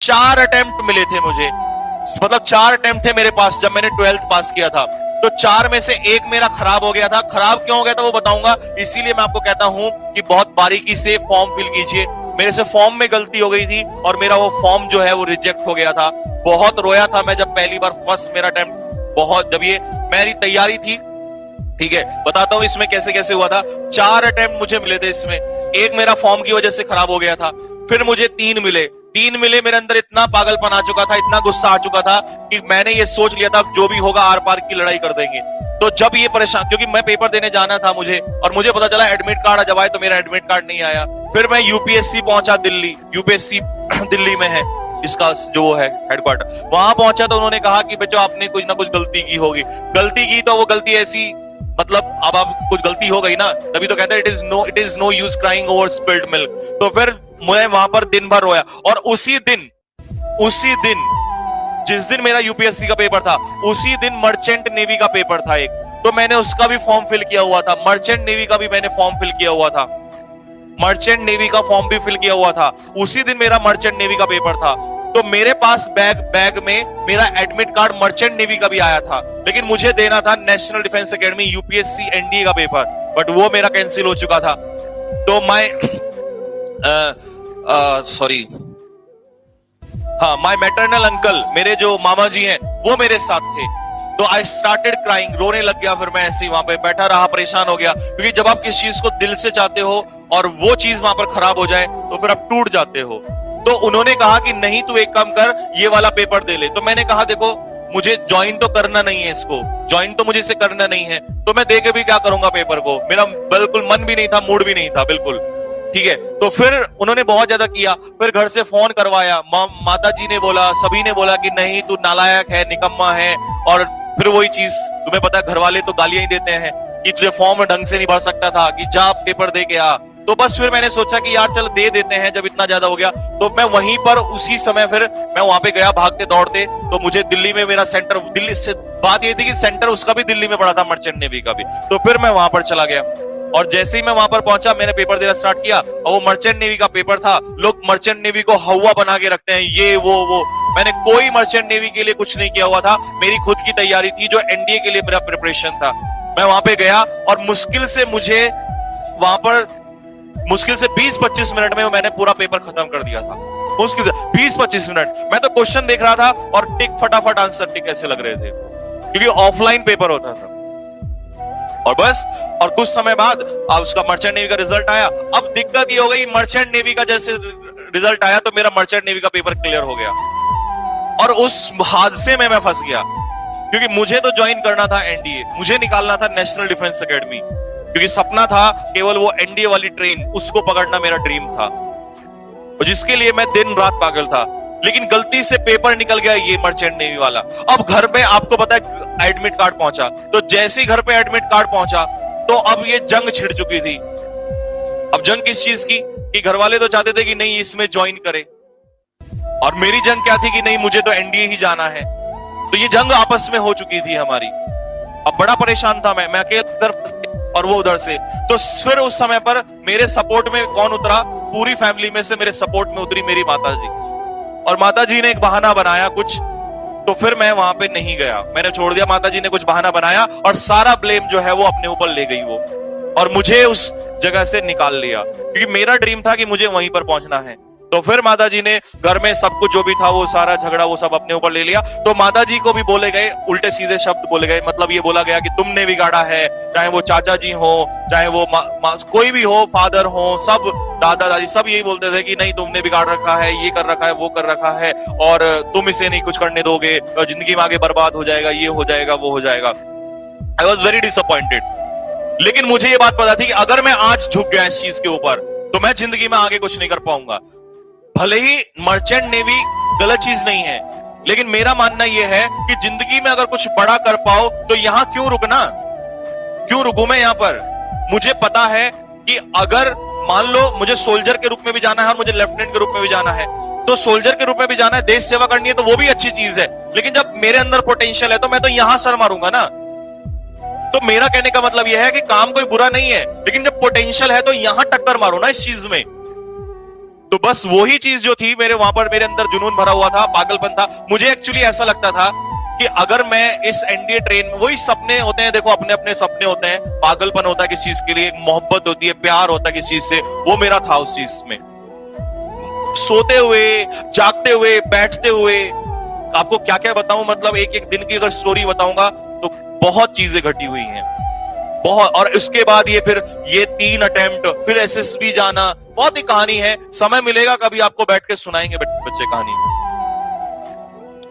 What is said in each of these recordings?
4 attempt मिले थे मुझे, मतलब 4 अटेम्प्ट थे मेरे पास जब मैंने 12th पास किया था। तो 4 में से एक मेरा खराब हो गया था। खराब क्यों हो गया था वो बताऊंगा, इसीलिए मैं आपको कहता हूं कि बहुत बारीकी से फॉर्म फिल कीजिए। मेरे से फॉर्म में गलती हो गई थी और मेरा वो फॉर्म जो है वो रिजेक्ट हो गया था। बहुत रोया था मैं जब पहली बार फर्स्ट मेरा अटेम्प्ट, बहुत, जब ये मेरी तैयारी थी, ठीक है, बताता हूं इसमें कैसे कैसे हुआ था। 4 अटेम्प्ट मुझे मिले थे इसमें, एक मेरा फॉर्म की वजह से खराब हो गया था, फिर मुझे 3 मिले। मेरे अंदर इतना पागलपन आ चुका था, इतना गुस्सा आ चुका था कि मैंने ये सोच लिया था जो भी होगा आर पार की लड़ाई कर देंगे। तो जब ये परेशान, क्योंकि मैं पेपर देने जाना था मुझे, और मुझे पता चला एडमिट कार्ड जब आए तो मेरा एडमिट कार्ड नहीं आया। फिर मैं यूपीएससी पहुंचा दिल्ली, यूपीएससी दिल्ली में है इसका जो वो है हेडक्वार्टर, वहां पहुंचा तो उन्होंने कहा कि बच्चों आपने कुछ ना कुछ गलती की होगी। गलती की तो वो गलती ऐसी, मतलब अब आप कुछ गलती हो गई ना, तभी तो कहते हैं it is no use crying over spilled milk. तो फिर मैं वहां पर दिन भर रोया, और उसी दिन जिस दिन मेरा यूपीएससी का पेपर था, उसी दिन मर्चेंट नेवी का पेपर था एक, तो मैंने उसका भी फॉर्म फिल किया हुआ था। मर्चेंट नेवी का भी मैंने फॉर्म फिल किया हुआ था, मर्चेंट नेवी का फॉर्म भी फिल किया हुआ था। उसी दिन मेरा मर्चेंट नेवी का पेपर था। तो मेरे पास बैग में मेरा एडमिट कार्ड मर्चेंट नेवी का भी आया था, लेकिन मुझे देना था national defence academy UPSC NDA का पेपर, बट वो मेरा कैंसिल हो चुका था। तो सॉरी, हाँ, माय मैटरनल अंकल, मेरे जो मामा जी हैं, वो मेरे साथ थे। तो आई स्टार्टेड क्राइंग, रोने लग गया। फिर मैं ऐसे ही वहां पे बैठा रहा, परेशान हो गया, क्योंकि जब आप किसी चीज को दिल से चाहते हो और वो चीज वहां पर खराब हो जाए तो फिर आप टूट जाते हो। तो उन्होंने कहा कि नहीं, तू एक काम कर, ये वाला पेपर दे ले। तो मैंने कहा देखो, मुझे ज्वाइन तो करना नहीं है, इसको ज्वाइन तो मुझे इसे करना नहीं है, तो मैं दे के भी क्या करूंगा पेपर को, मेरा बिल्कुल मन भी नहीं था, मूड भी नहीं था बिल्कुल, ठीक है। तो फिर उन्होंने बहुत ज्यादा किया, फिर घर से फोन करवाया, माता जी ने बोला, सभी ने बोला कि नहीं तू नालायक है, निकम्मा है। और फिर वही चीज, तुम्हें पता है घर वाले तो गालियां ही देते हैं कि तुझे फॉर्म ढंग से नहीं भर सकता था, कि जा पेपर दे के आ। तो बस फिर मैंने सोचा कि यार चल दे देते हैं, जब इतना ज्यादा हो गया। तो मैं वहीं पर उसी समय फिर मैं वहां पे गया भागते दौड़ते। तो मुझे दिल्ली में मेरा सेंटर, दिल्ली से बात ये थी कि सेंटर उसका भी दिल्ली में पड़ा था, मर्चेंट नेवी का भी। तो फिर मैं वहां पर चला गया, और जैसे ही मैं वहां पर पहुंचा मैंने पेपर देना स्टार्ट किया, और वो मर्चेंट नेवी का पेपर था। लोग मर्चेंट नेवी को हवा बना के रखते हैं, ये वो। मैंने कोई मर्चेंट नेवी के लिए कुछ नहीं किया हुआ था, मेरी खुद की तैयारी थी, जो एनडीए के लिए मेरा प्रिपरेशन था। मैं वहां पे गया और मुश्किल से मुझे वहां पर 20-25 मिनट में मैंने पूरा पेपर खत्म कर दिया था। मुश्किल से 20-25 मिनट। मैं तो क्वेश्चन देख रहा था और टिक फटाफट आंसर टिक ऐसे लग रहे थे, क्योंकि ऑफलाइन पेपर होता था। और बस, और कुछ समय बाद उसका मर्चेंट नेवी का रिजल्ट आया। अब दिक्कत ये हो गई, मर्चेंट नेवी का जैसे रिजल्ट आया तो मेरा मर्चेंट नेवी का पेपर क्लियर हो गया, और उस हादसे में मैं फंस गया, क्योंकि मुझे तो ज्वाइन करना था एनडीए, मुझे निकालना था नेशनल डिफेंस एकेडमी, क्योंकि सपना था केवल वो एनडीए वाली ट्रेन, उसको पकड़ना मेरा ड्रीम था, और जिसके लिए मैं दिन रात पागल था। लेकिन गलती से पेपर निकल गया ये मर्चेंट नेवी वाला। अब घर पे आपको पता है एडमिट कार्ड पहुंचा, तो जैसे ही घर पे एडमिट कार्ड पहुंचा तो अब ये जंग छिड़ चुकी थी। अब जंग किस चीज की, कि घर वाले तो चाहते थे कि नहीं इसमें ज्वाइन करे, और मेरी जंग क्या थी कि नहीं मुझे तो एनडीए ही जाना है। तो ये जंग आपस में हो चुकी थी हमारी। अब बड़ा परेशान था मैं अकेले इधर और वो उधर से। तो फिर उस समय पर मेरे सपोर्ट में कौन उतरा, पूरी फैमिली में से मेरे सपोर्ट में उतरी मेरी माता जी, और माता जी ने एक बहाना बनाया कुछ, तो फिर मैं वहां पे नहीं गया, मैंने छोड़ दिया। माता जी ने कुछ बहाना बनाया और सारा ब्लेम जो है वो अपने ऊपर ले गई वो, और मुझे उस जगह से निकाल लिया, क्योंकि मेरा ड्रीम था कि मुझे वहीं पर पहुंचना है। तो फिर माता जी ने घर में सब कुछ जो भी था वो सारा झगड़ा वो सब अपने ऊपर ले लिया। तो माता जी को भी बोले गए उल्टे सीधे शब्द बोले गए, मतलब ये बोला गया कि तुमने बिगाड़ा है, चाहे वो चाचा जी हो, चाहे वो कोई भी हो, फादर हो, सब दादा दादी सब यही बोलते थे कि नहीं तुमने बिगाड़ रखा है, ये कर रखा है, वो कर रखा है, और तुम इसे नहीं कुछ करने दोगे, और जिंदगी में आगे बर्बाद हो जाएगा, ये हो जाएगा, वो हो जाएगा। I was very disappointed. लेकिन मुझे ये बात पता थी कि अगर मैं आज झुक गया इस चीज के ऊपर तो मैं जिंदगी में आगे कुछ नहीं कर पाऊंगा। भले ही मर्चेंट नेवी गलत चीज नहीं है, लेकिन मेरा मानना यह है कि जिंदगी में अगर कुछ बड़ा कर पाओ तो यहां क्यों रुकना, क्यों रुकूं मैं यहां पर। मुझे पता है कि अगर मान लो मुझे सोल्जर के रूप में भी जाना है और मुझे लेफ्टिनेंट के रूप में भी जाना है, तो सोल्जर के रूप में भी जाना है, देश सेवा करनी है, तो वो भी अच्छी चीज है। लेकिन जब मेरे अंदर पोटेंशियल है तो मैं तो यहां सर मारूंगा ना। तो मेरा कहने का मतलब यह है कि काम कोई बुरा नहीं है, लेकिन जब पोटेंशियल है तो यहां टक्कर मारो ना इस चीज में। तो बस वही चीज जो थी मेरे वहां पर, मेरे अंदर जुनून भरा हुआ था, पागलपन था। मुझे एक्चुअली ऐसा लगता था कि अगर मैं इस एनडीए ट्रेन में, वही सपने होते हैं, देखो अपने अपने सपने होते हैं, पागलपन होता है किस चीज के लिए, मोहब्बत होती है, प्यार होता है किस चीज से, वो मेरा था उस चीज में। सोते हुए, जागते हुए, बैठते हुए, आपको क्या क्या बताऊं, मतलब एक एक दिन की अगर स्टोरी बताऊंगा तो बहुत चीजें घटी हुई हैं, बहुत। और उसके बाद ये फिर ये 3 अटेम्प्ट, फिर एसएसबी जाना, बहुत ही कहानी है। समय मिलेगा कभी आपको बैठ के सुनाएंगे बच्चे कहानी,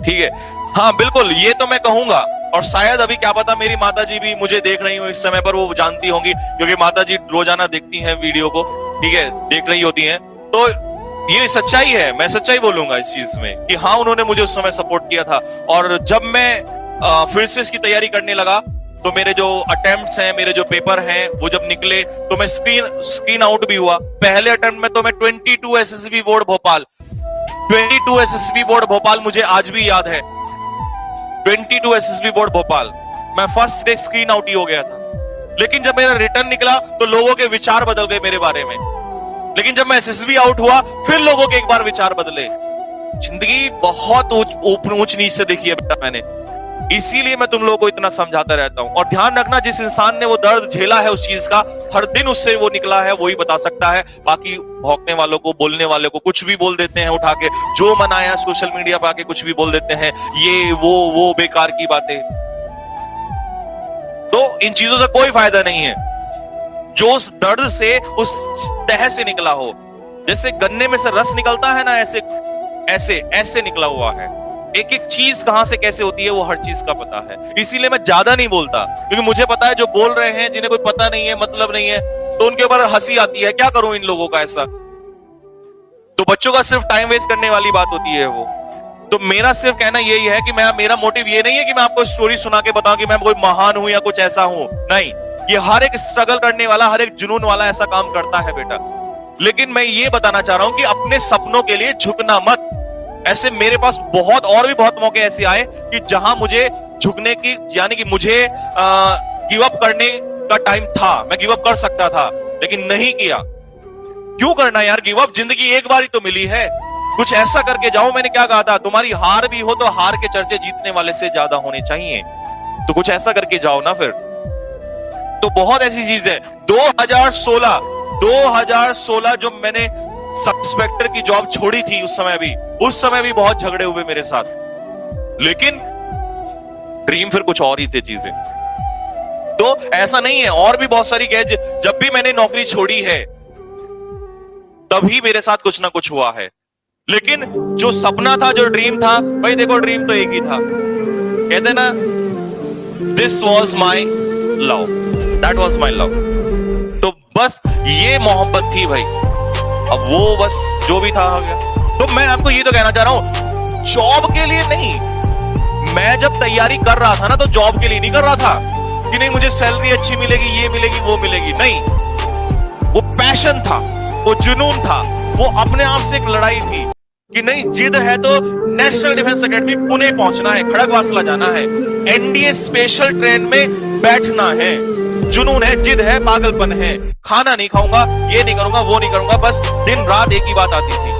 ठीक है। हाँ बिल्कुल, ये तो मैं कहूंगा। और शायद अभी क्या पता मेरी माताजी भी मुझे देख रही हो इस समय पर, वो जानती होंगी क्योंकि माताजी रोजाना देखती हैं वीडियो को, ठीक है, देख रही होती हैं। तो ये सच्चाई है, मैं सच्चाई बोलूंगा इस चीज में कि हाँ उन्होंने मुझे उस समय सपोर्ट किया था। और जब मैं फिर से इसकी तैयारी करने लगा तो मेरे जो अटेम्प्ट्स हैं, मेरे जो पेपर हैं, वो जब निकले तो मैं स्क्रीन आउट भी हुआ। पहले अटेम्प्ट में तो मैं 22 SSB board Bhopal, 22 SSB board Bhopal मुझे आज भी याद है, 22 एसएसबी बोर्ड भोपाल, मैं फर्स्ट डे स्क्रीन आउट ही हो गया था। लेकिन जब मेरा रिटर्न निकला तो लोगों के विचार बदल गए मेरे बारे में। लेकिन जब मैं एसएसबी आउट हुआ फिर लोगों के एक बार विचार बदले। जिंदगी बहुत ऊंच नीच से देखी है बेटा मैंने, इसीलिए मैं तुम लोगों को इतना समझाता रहता हूं। और ध्यान रखना, जिस इंसान ने वो दर्द झेला है उस चीज का, हर दिन उससे वो निकला है, वही बता सकता है। बाकी भौंकने वालों को, बोलने वालों को कुछ भी बोल देते हैं उठा के, जो मनाया सोशल मीडिया पर आके कुछ भी बोल देते हैं, ये वो बेकार की बातें। तो इन चीजों से कोई फायदा नहीं है। जो उस दर्द से, उस तह से निकला हो, जैसे गन्ने में से रस निकलता है ना, ऐसे ऐसे ऐसे निकला हुआ है। एक एक चीज कहां से कैसे होती है वो हर चीज का पता है। इसीलिए मैं ज्यादा नहीं बोलता, क्योंकि मुझे पता है जो बोल रहे हैं, जिन्हें कोई पता नहीं है, मतलब नहीं है, तो उनके ऊपर हंसी आती है। क्या करूं इन लोगों का ऐसा? तो बच्चों का सिर्फ टाइम वेस्ट करने वाली बात होती है वो। तो मेरा सिर्फ कहना यही है कि मेरा मोटिव ये नहीं है कि मैं आपको स्टोरी सुना के बताऊं कि मैं कोई महान हूं या कुछ ऐसा हूं, नहीं। ये हर एक स्ट्रगल करने वाला, हर एक जुनून वाला ऐसा काम करता है बेटा। लेकिन मैं ये बताना चाह रहा हूं कि अपने सपनों के लिए झुकना मत। ऐसे मेरे पास बहुत और भी बहुत मौके ऐसे आए कि जहां मुझे झुकने की, यानी कि मुझे गिव अप करने का टाइम था, मैं गिव अप कर सकता था, लेकिन नहीं किया। क्यों करना यार गिव अप? जिंदगी एक बार ही तो मिली है, कुछ ऐसा करके जाओ। मैंने क्या कहा था, तुम्हारी हार भी हो तो हार के चर्चे जीतने वाले से ज्यादा होने चाहिए। तो कुछ ऐसा करके जाओ ना फिर। तो बहुत ऐसी चीज है। 2016 जो मैंने सब इंस्पेक्टर की जॉब छोड़ी थी, उस समय भी बहुत झगड़े हुए मेरे साथ, लेकिन ड्रीम फिर कुछ और ही थे चीजें। तो ऐसा नहीं है, और भी बहुत सारी जब भी मैंने नौकरी छोड़ी है तभी मेरे साथ कुछ ना कुछ हुआ है। लेकिन जो सपना था, जो ड्रीम था, भाई देखो ड्रीम तो एक ही था, कहते ना, this was my love, that was my love. तो बस ये मोहब्बत थी भाई। अब वो बस जो भी था हो गया। तो मैं आपको ये तो कहना चाह रहा हूं, जॉब के लिए नहीं। मैं जब तैयारी कर रहा था ना, तो जॉब के लिए नहीं कर रहा था कि नहीं मुझे सैलरी अच्छी मिलेगी, ये मिलेगी, वो मिलेगी, नहीं। वो पैशन था, वो जुनून था, वो अपने आप से एक लड़ाई थी कि नहीं, जिद है तो नेशनल डिफेंस एकेडमी पुणे पहुंचना है, खड़गवासला जाना है, एनडीए स्पेशल ट्रेन में बैठना है। जुनून है, जिद है, पागलपन है। खाना नहीं खाऊंगा, ये नहीं करूंगा, वो नहीं करूंगा, बस दिन रात एक ही बात आती थी।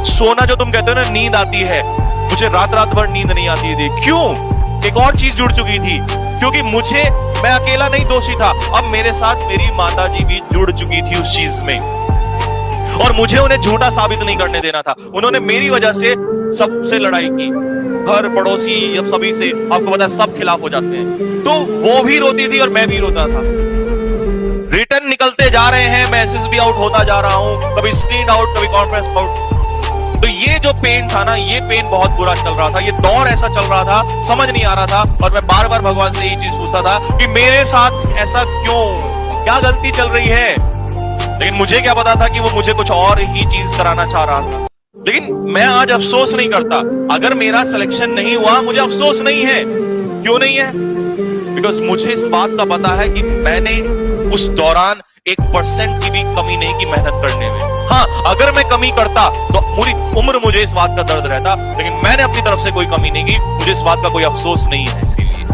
सोना, जो तुम कहते हो ना नींद आती है, मुझे रात भर नींद नहीं आती थी। क्यों? एक और चीज जुड़ चुकी थी, क्योंकि मैं अकेला नहीं दोषी था, अब मेरे साथ मेरी माताजी भी जुड़ चुकी थी उस चीज में, और मुझे उन्हें झूठा साबित नहीं करने देना था। उन्होंने मेरी वजह से सबसे लड़ाई की, घर पड़ोसी, अब सभी से, आपको पता है सब खिलाफ हो जाते हैं। तो वो भी रोती थी और मैं भी रोता था। रिटर्न निकलते जा रहे हैं, मैं एसएसबी आउट होता जा रहा हूं, कभी स्क्रीन आउट, कभी कॉन्फ्रेंस आउट। तो ये जो पेन था ना, ये पेन बहुत बुरा चल रहा था, ये दौर ऐसा चल रहा था, समझ नहीं आ रहा था। और मैं बार बार भगवान से यही चीज पूछता था कि मेरे साथ ऐसा क्यों, क्या गलती चल रही है? लेकिन मुझे क्या पता था कि वो मुझे कुछ और ही चीज कराना चाह रहा था। लेकिन मैं आज अफसोस नहीं करता। अगर मेरा सिलेक्शन नहीं हुआ, मुझे अफसोस नहीं है। क्यों नहीं है? बिकॉज मुझे इस बात का पता है कि मैंने उस दौरान 1% की भी कमी नहीं की मेहनत करने में। हाँ, अगर मैं कमी करता तो पूरी उम्र मुझे इस बात का दर्द रहता, लेकिन मैंने अपनी तरफ से कोई कमी नहीं की, मुझे इस बात का कोई अफसोस नहीं है। इसीलिए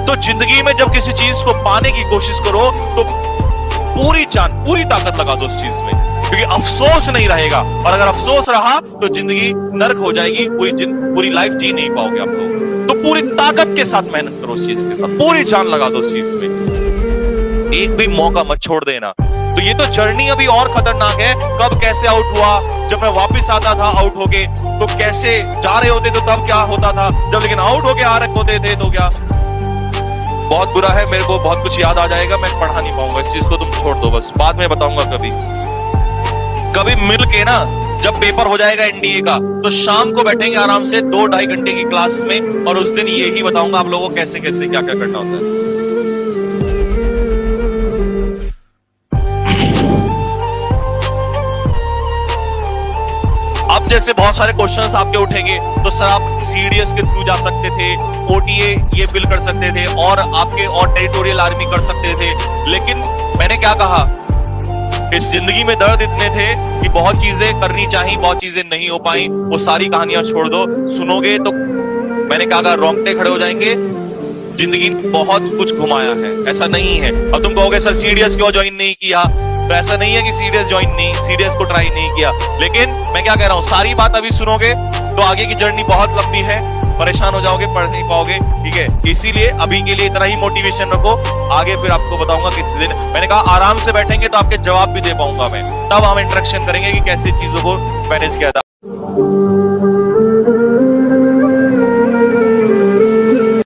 तो जिंदगी में जब किसी चीज को पाने की कोशिश करो तो पूरी जान पूरी ताकत लगा दो उस चीज में, क्योंकि अफसोस नहीं रहेगा। और अगर अफसोस रहा तो जिंदगी नर्क हो जाएगी, पूरी लाइफ जी नहीं पाओगे आप लोग। तो पूरी ताकत के साथ मेहनत करो उस चीज के साथ, पूरी जान लगा दो उस चीज में, एक भी मौका मत छोड़ देना। तो ये तो जर्नी अभी और खतरनाक है। कब कैसे आउट हुआ, जब मैं वापस आता था आउट होके तो कैसे जा रहे होते तो तब क्या होता था, जब लेकिन आउट होके आ रहे होते थे तो क्या। बहुत बुरा है, मेरे को बहुत कुछ याद आ जाएगा, मैं पढ़ा नहीं पाऊंगा इस चीज को, तुम छोड़ दो बस, बाद में बताऊंगा कभी मिल के ना। जब पेपर हो जाएगा एनडीए का तो शाम को बैठेंगे आराम से 2-2.5 घंटे की क्लास में, और उस दिन यही बताऊंगा आप लोगों को कैसे कैसे क्या क्या करना होता है। अब जैसे बहुत सारे क्वेश्चंस आपके उठेंगे, तो सर आप सीडीएस के थ्रू जा सकते थे, ओटीए ये बिल कर सकते थे, और आपके और टेरिटोरियल आर्मी कर सकते थे। लेकिन मैंने क्या कहा, इस जिंदगी में दर्द इतने थे कि बहुत चीजें करनी चाहिए, बहुत चीजें नहीं हो पाई, वो सारी कहानियां छोड़ दो। सुनोगे तो मैंने क्या कहा, रोंगटे खड़े हो जाएंगे। जिंदगी बहुत कुछ घुमाया है, ऐसा नहीं है। अब तुम कहोगे सर सीडीएस क्यों ज्वाइन नहीं किया, तो ऐसा नहीं है कि सीडीएस को ट्राई नहीं किया। लेकिन मैं क्या कह रहा हूं, सारी बात अभी सुनोगे तो आगे की जर्नी बहुत लंबी है, परेशान हो जाओगे, पढ़ नहीं पाओगे, ठीक है। इसीलिए अभी के लिए इतना ही मोटिवेशन रखो, आगे फिर आपको बताऊंगा कितने दिन। मैंने कहा आराम से बैठेंगे तो आपके जवाब भी दे पाऊंगा मैं, तब हम इंटरेक्शन करेंगे कि कैसे चीजों को मैनेज किया था।